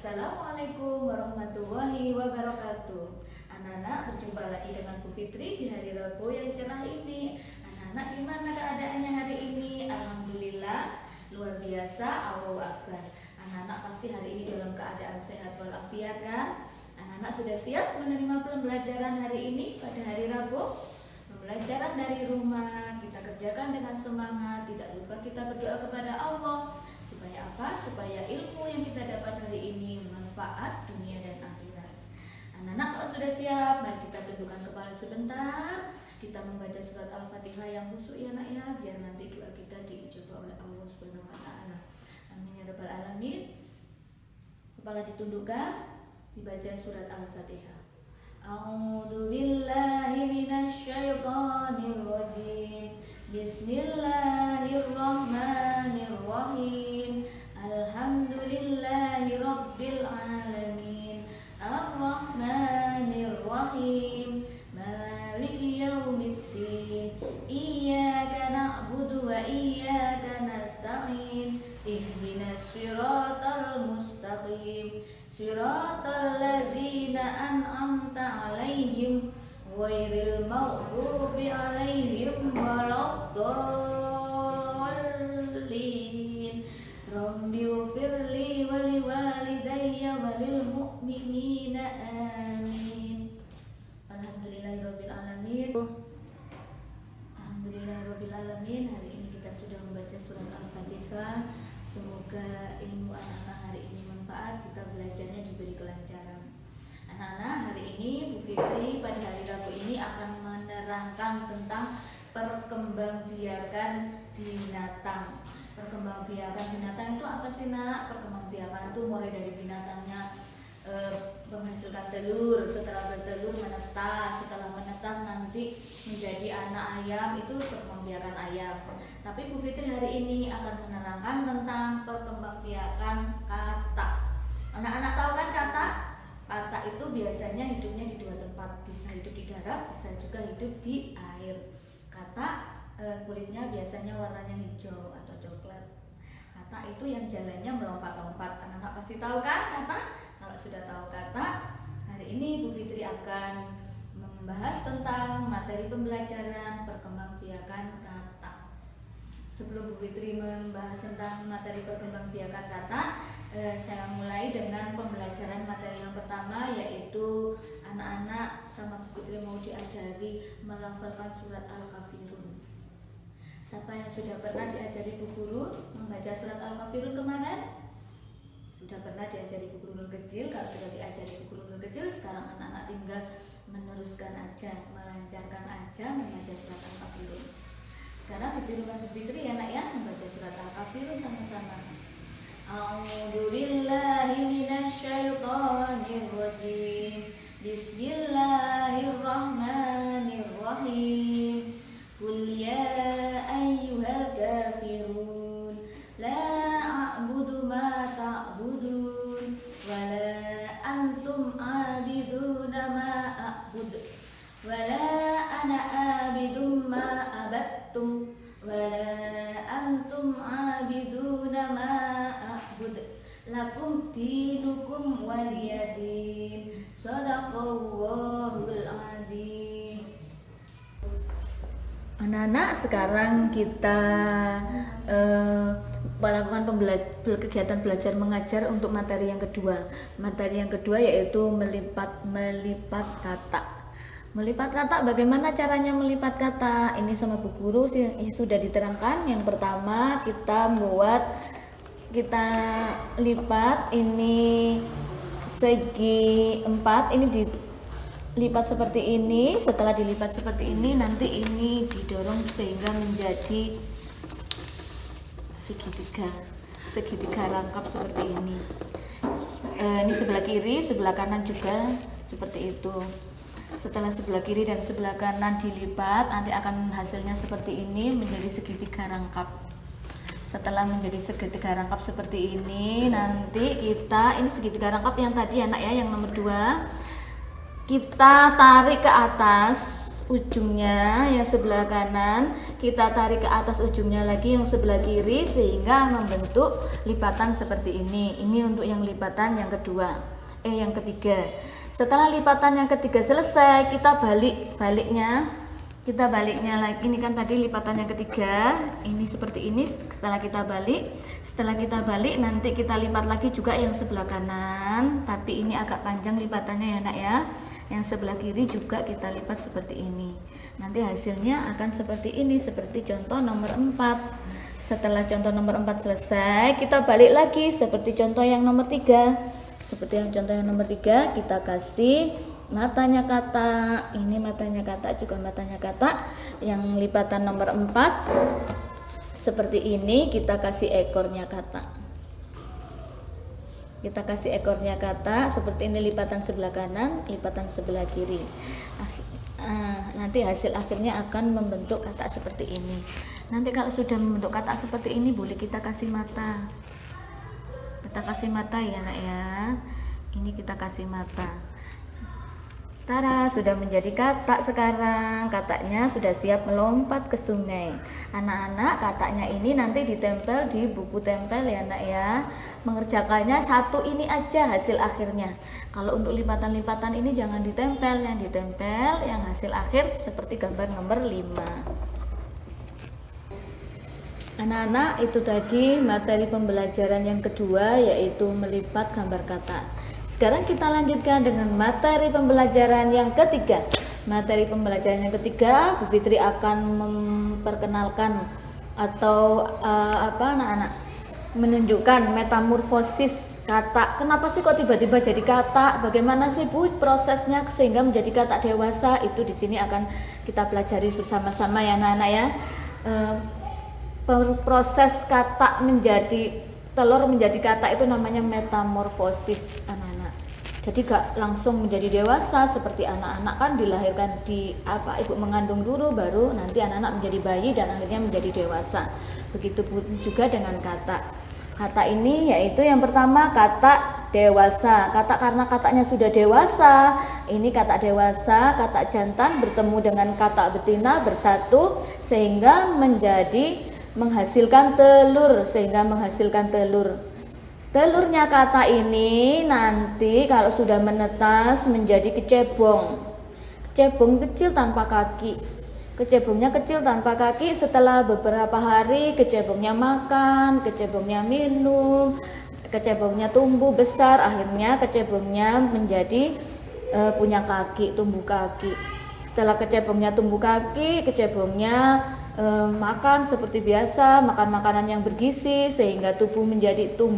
Assalamualaikum warahmatullahi wabarakatuh. Anak-anak, berjumpa lagi dengan Bu Fitri di hari Rabu yang cerah ini. Anak-anak, gimana keadaannya hari ini? Alhamdulillah, luar biasa, Allahu Akbar. Anak-anak pasti hari ini dalam keadaan sehat walafiat kan? Anak-anak sudah siap menerima pembelajaran hari ini pada hari Rabu? Pembelajaran dari rumah kita kerjakan dengan semangat. Tidak lupa kita berdoa kepada Allah. Supaya apa? Supaya ilmu yang kita dapat hari ini bermanfaat dunia dan akhirat. Anak-anak, kalau sudah siap, mari kita tundukkan kepala sebentar. Kita membaca surat Al-Fatihah yang khusyuk ya nak ya, biar nanti doa kita diijabah oleh Allah Subhanahu wa taala. Amin ya rabbal alamin. Kepala ditundukkan, dibaca surat Al-Fatihah. A'udzu billahi minasy syaithanir rajim. Bismillahirrahmanirrahim. Alhamdulillahi rabbil alamin. Ar-Rahmanirrahim. Maliki yaumiddin. Iyyaka na'budu wa iyyaka nasta'in. Ihdinas siratal mustaqim. Siratal ladzina an'amta 'alaihim ghairil maghdubi 'alaihim waladdallin. Rabbighfirli wa liwalidayya wa lil mu'minina amin. Alhamdulillahirabbil alamin. Alhamdulillahirabbil alamin. Hari ini kita sudah membaca surat Al-Fatihah. Semoga ilmu anak-anak hari ini manfaat, kita belajarnya diberi kelancaran. Anak-anak, hari ini Bu Fitri pada hari Rabu ini akan menerangkan tentang perkembangbiakan binatang. Perkembangbiakan binatang itu apa sih nak? Perkembangbiakan itu mulai dari binatangnya menghasilkan telur, setelah bertelur menetas, setelah menetas nanti menjadi anak ayam, itu perkembangbiakan ayam. Tapi Bu Fitri hari ini akan menerangkan tentang perkembangbiakan katak. Anak-anak tahu kan katak? Katak itu biasanya hidupnya di dua tempat, bisa hidup di darat, bisa juga hidup di air. Katak kulitnya biasanya warnanya hijau atau coklat. Katak itu yang jalannya melompat-lompat. Anak-anak pasti tahu kan katak? Kalau sudah tahu katak, hari ini Bu Fitri akan membahas tentang materi pembelajaran perkembangbiakan katak. Sebelum Bu Fitri membahas tentang materi perkembangbiakan katak, saya mulai dengan pembelajaran materi yang pertama, yaitu anak-anak sama Bu Fitri mau diajari melafalkan surat Al-Kafirun. Siapa yang sudah pernah diajari Bu Guru membaca surat Al-Kafirun kemarin? Sudah pernah diajari Bu Guru kecil. Kalau sudah diajari Bu Guru kecil, sekarang anak-anak tinggal meneruskan aja, melancarkan aja membaca surat Al-Kafirun. Sekarang ditirukan Bu Fitri ya nak ya, membaca surat Al-Kafirun sama-sama. A'udzu billahi minasy syaithanir rajim. Bismillahirrahmanirrahim. Qul ya ayyuhal kafirun la a'budu ma ta'budun wa la antum 'abiduna ma a'bud wa la ana 'abidum ma abattum wa la antum 'abiduna ma a'bud lakum dinukum waliyadin. Shadaqallahul adzim. Anak-anak, sekarang kita melakukan kegiatan belajar mengajar untuk materi yang kedua. Materi yang kedua yaitu melipat kata. Melipat kata, bagaimana caranya melipat kata? Ini sama Bu Guru sudah diterangkan. Yang pertama kita lipat ini segi 4, ini dilipat seperti ini. Setelah dilipat seperti ini, nanti ini didorong sehingga menjadi segitiga rangkap seperti ini. Ini sebelah kiri, sebelah kanan juga seperti itu. Setelah sebelah kiri dan sebelah kanan dilipat, nanti akan hasilnya seperti ini, menjadi segitiga rangkap. Setelah menjadi segitiga rangkap seperti ini, nanti ini segitiga rangkap yang tadi anak ya, yang nomor 2, kita tarik ke atas ujungnya yang sebelah kanan, kita tarik ke atas ujungnya lagi yang sebelah kiri sehingga membentuk lipatan seperti ini. Ini untuk yang lipatan yang kedua, yang ketiga. Setelah lipatan yang ketiga selesai, kita baliknya lagi. Ini kan tadi lipatan yang ketiga, ini seperti ini. Setelah kita balik nanti kita lipat lagi juga yang sebelah kanan, tapi ini agak panjang lipatannya ya nak ya. Yang sebelah kiri juga kita lipat seperti ini. Nanti hasilnya akan seperti ini, seperti contoh nomor 4. Setelah contoh nomor 4 selesai, kita balik lagi seperti contoh yang nomor 3. Seperti yang contoh yang nomor 3, kita kasih matanya katak. Ini matanya katak, juga matanya katak. Yang lipatan nomor 4 seperti ini, kita kasih ekornya katak. Kita kasih ekornya katak seperti ini, lipatan sebelah kanan, lipatan sebelah kiri. Nanti hasil akhirnya akan membentuk katak seperti ini. Nanti kalau sudah membentuk katak seperti ini, boleh kita kasih mata. Kita kasih mata ya nak ya. Ini kita kasih mata. Tara, sudah menjadi katak sekarang. Kataknya sudah siap melompat ke sungai. Anak-anak, kataknya ini nanti ditempel di buku tempel ya nak ya. Mengerjakannya satu ini aja hasil akhirnya. Kalau untuk lipatan-lipatan ini jangan ditempel. Yang ditempel yang hasil akhir seperti gambar nomor 5. Anak-anak, itu tadi materi pembelajaran yang kedua, yaitu melipat gambar katak. Sekarang kita lanjutkan dengan materi pembelajaran yang ketiga. Materi pembelajaran yang ketiga, Bu Fitri akan memperkenalkan atau anak-anak menunjukkan metamorfosis katak. Kenapa sih kok tiba-tiba jadi katak? Bagaimana sih Bu prosesnya sehingga menjadi katak dewasa? Itu di sini akan kita pelajari bersama-sama ya anak-anak ya. Proses katak menjadi telur menjadi katak itu namanya metamorfosis anak-anak. Jadi gak langsung menjadi dewasa seperti anak-anak kan dilahirkan di ibu mengandung dulu, baru nanti anak-anak menjadi bayi dan akhirnya menjadi dewasa. Begitu juga dengan katak. Katak ini yaitu yang pertama katak dewasa. Katak karena kataknya sudah dewasa, ini katak dewasa, katak jantan bertemu dengan katak betina bersatu sehingga menghasilkan telur. Telurnya katak ini nanti kalau sudah menetas menjadi kecebong. Kecebong kecil tanpa kaki. Kecebongnya kecil tanpa kaki, setelah beberapa hari kecebongnya makan, kecebongnya minum, kecebongnya tumbuh besar, akhirnya kecebongnya menjadi punya kaki, tumbuh kaki. Setelah kecebongnya tumbuh kaki, kecebongnya makan seperti biasa, makan makanan yang bergizi sehingga tumbuh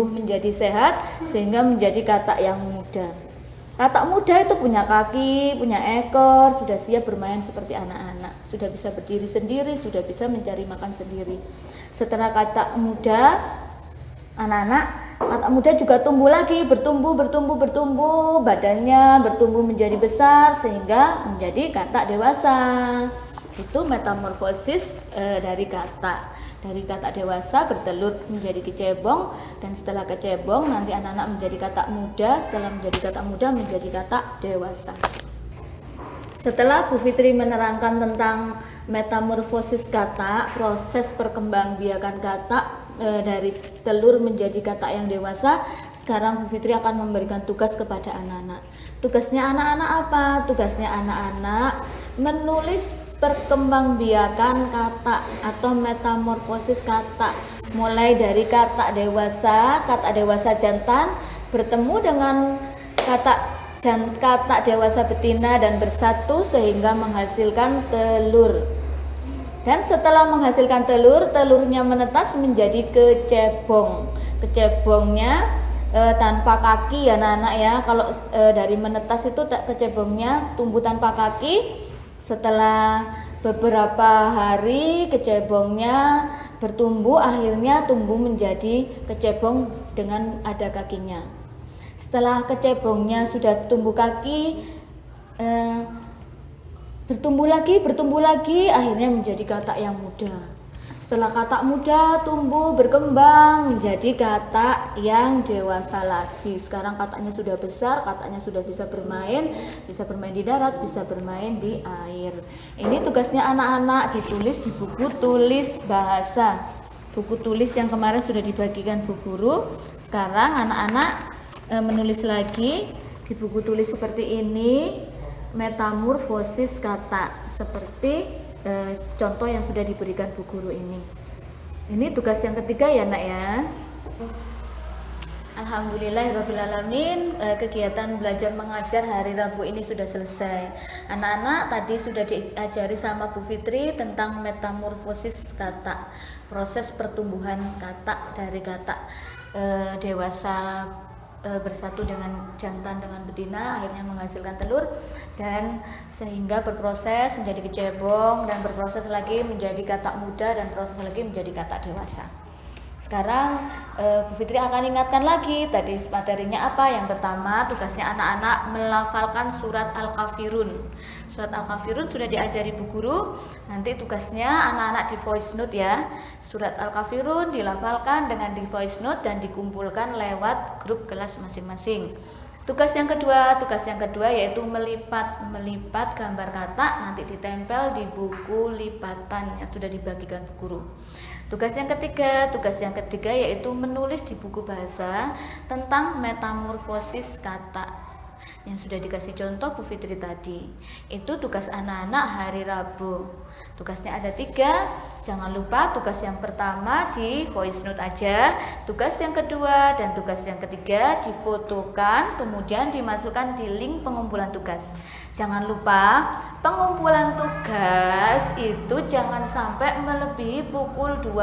menjadi sehat, sehingga menjadi katak yang muda. Katak muda itu punya kaki, punya ekor, sudah siap bermain seperti anak-anak, sudah bisa berdiri sendiri, sudah bisa mencari makan sendiri. Setelah katak muda, anak-anak, katak muda juga tumbuh lagi, bertumbuh, badannya bertumbuh menjadi besar sehingga menjadi katak dewasa. Itu metamorfosis dari katak. Dari katak dewasa bertelur menjadi kecebong, dan setelah kecebong nanti anak-anak menjadi katak muda, setelah menjadi katak muda menjadi katak dewasa. Setelah Bu Fitri menerangkan tentang metamorfosis katak, proses perkembangbiakan katak dari telur menjadi katak yang dewasa, sekarang Bu Fitri akan memberikan tugas kepada anak-anak. Tugasnya anak-anak apa? Tugasnya anak-anak menulis perkembangbiakan katak atau metamorfosis katak, mulai dari katak dewasa jantan bertemu dengan katak dewasa betina dan bersatu sehingga menghasilkan telur. Dan setelah menghasilkan telur, telurnya menetas menjadi kecebong. Kecebongnya tanpa kaki ya anak-anak ya. Kalau dari menetas itu kecebongnya tumbuh tanpa kaki. Setelah beberapa hari kecebongnya bertumbuh, akhirnya tumbuh menjadi kecebong dengan ada kakinya. Setelah kecebongnya sudah tumbuh kaki, bertumbuh lagi, akhirnya menjadi katak yang muda. Setelah katak muda tumbuh berkembang menjadi katak yang dewasa lagi. Sekarang kataknya sudah besar, kataknya sudah bisa bermain di darat, bisa bermain di air. Ini tugasnya anak-anak, ditulis di buku tulis bahasa. Buku tulis yang kemarin sudah dibagikan Bu Guru. Sekarang anak-anak menulis lagi di buku tulis seperti ini, metamorfosis kata, seperti contoh yang sudah diberikan Bu Guru ini. Ini tugas yang ketiga ya nak ya. Alhamdulillahirrahmanirrahim, kegiatan belajar mengajar hari Rabu ini sudah selesai. Anak-anak tadi sudah diajari sama Bu Fitri tentang metamorfosis kata, proses pertumbuhan kata dari kata dewasa bersatu dengan jantan dengan betina, akhirnya menghasilkan telur, dan sehingga berproses menjadi kecebong, dan berproses lagi menjadi katak muda, dan proses lagi menjadi katak dewasa. Sekarang Bu Fitri akan ingatkan lagi tadi materinya apa. Yang pertama, tugasnya anak-anak melafalkan surat Al-Kafirun. Surat Al-Kafirun sudah diajari Bu Guru. Nanti tugasnya anak-anak di voice note ya. Surat Al-Kafirun dilafalkan dengan di voice note dan dikumpulkan lewat grup kelas masing-masing. Tugas yang kedua yaitu melipat gambar kata, nanti ditempel di buku lipatan yang sudah dibagikan Bu Guru. Tugas yang ketiga yaitu menulis di buku bahasa tentang metamorfosis kata yang sudah dikasih contoh Bu Fitri tadi. Itu tugas anak-anak hari Rabu. Tugasnya ada 3. Jangan lupa tugas yang pertama di voice note aja, tugas yang kedua dan tugas yang ketiga difotokan, kemudian dimasukkan di link pengumpulan tugas. Jangan lupa pengumpulan tugas itu jangan sampai melebihi pukul 12.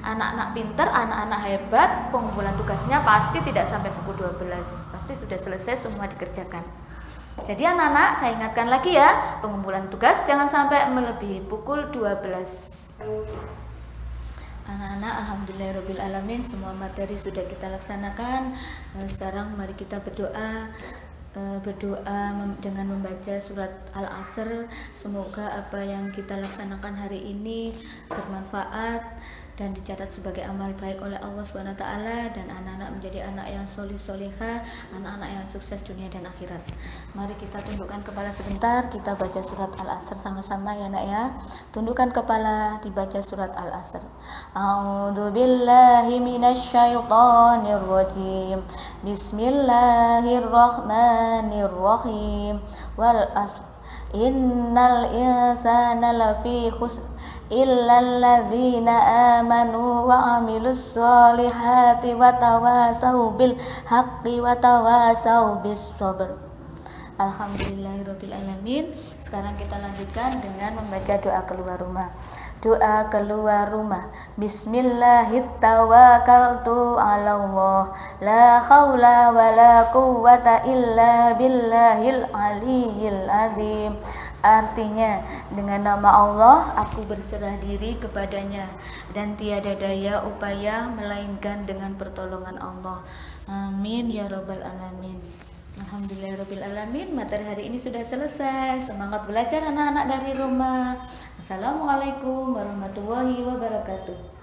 Anak-anak pinter, anak-anak hebat, pengumpulan tugasnya pasti tidak sampai pukul 12. Pasti sudah selesai semua dikerjakan. Jadi anak-anak, saya ingatkan lagi ya, pengumpulan tugas jangan sampai melebihi pukul 12. Anak-anak, alhamdulillahirobbilalamin, semua materi sudah kita laksanakan. Sekarang mari kita berdoa dengan membaca surat Al-Asr. Semoga apa yang kita laksanakan hari ini bermanfaat dan dicatat sebagai amal baik oleh Allah SWT, dan anak-anak menjadi anak yang soleh-solehah, anak-anak yang sukses dunia dan akhirat. Mari kita tundukkan kepala sebentar, kita baca surat Al-Asr sama-sama ya nak ya. Tundukkan kepala, dibaca surat Al-Asr. A'udzubillahi minasyaitonirrajim. Bismillahirrahmanirrahim. Wal asr. Innal insana lafi khusr illal ladzina amanu wa amilus solihati wa tawasau bil haqqi wa tawasau bis sabr. Alhamdulillahirabbil alamin. Sekarang kita lanjutkan dengan membaca doa keluar rumah. Doa keluar rumah. Bismillahirrahmanirrahim. 'Alallah la haula wala quwwata illa billahil aliyyil azim. Artinya, dengan nama Allah aku berserah diri kepadanya dan tiada daya upaya melainkan dengan pertolongan Allah. Amin ya rabbal alamin. Alhamdulillahirabbil alamin. Materi hari ini sudah selesai. Semangat belajar anak-anak dari rumah. Assalamualaikum warahmatullahi wabarakatuh.